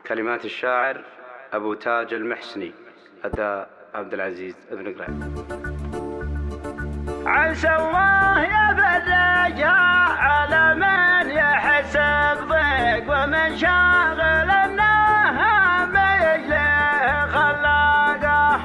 كلمات الشاعر أبو تاج المحسني، أداء عبد العزيز بن قريب. عسى الله يفرجها على من يحسب ضيق ومن شاغل انها بيجله خلاقه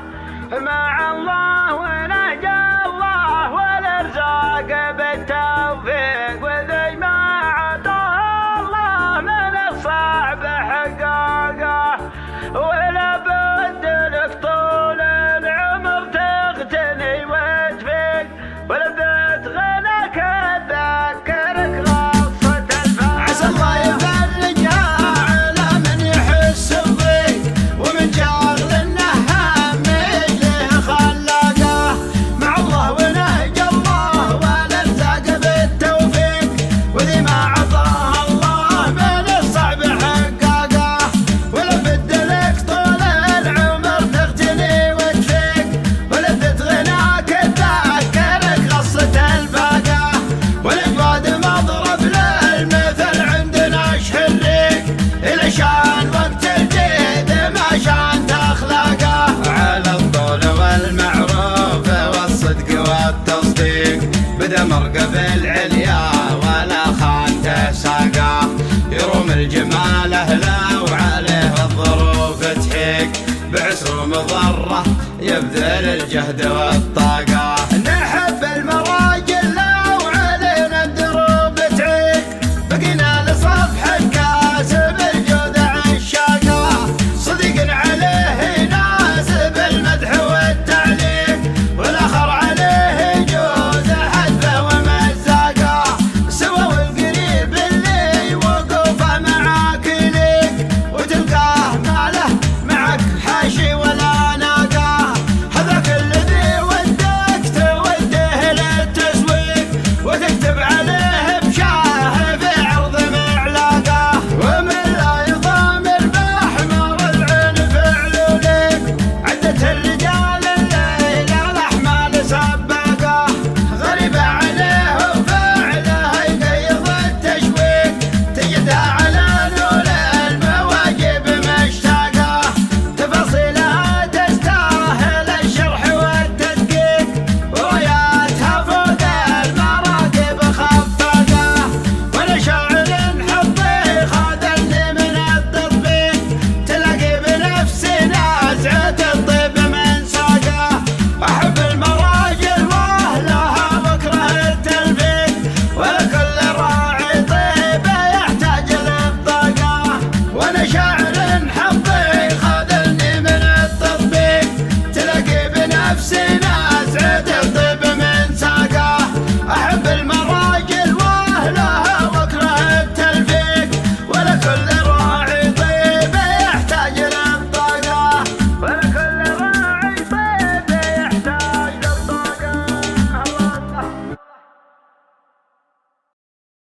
مع الله ونهج الله والارزاق بالتوفيق وذي ما عطاه الله من الصعب حقاقه ولا بد لك طول العمر تغتني وتفيق ولبت غناك ذكرك غصة الفاق. عسى الله يفرجها على من يحس بضيق ومن شاغل النهم يجله خلاقه مع الله ونهج الله والارزاق بالتوفيق وذي ما عطاه الله من الصعب حقاقه ولا بد لك طول العمر تغتني وتفيق ولذة غناك تذكرك غصة الفاقه والعباد مضرب للمثل عندنا شهريك إلى شان وقت الجيد ما شان تخلاقه على الطول والمعروف والصدق والتصديق بدا مرقب العليا ولا خانته ساقه يروم الجمال اهله وعليه الظروف تحيق بعسر مضره يبذل الجهد والطاقه نحب المراجل لو علينا الدروب تعيق بقينا لصفحك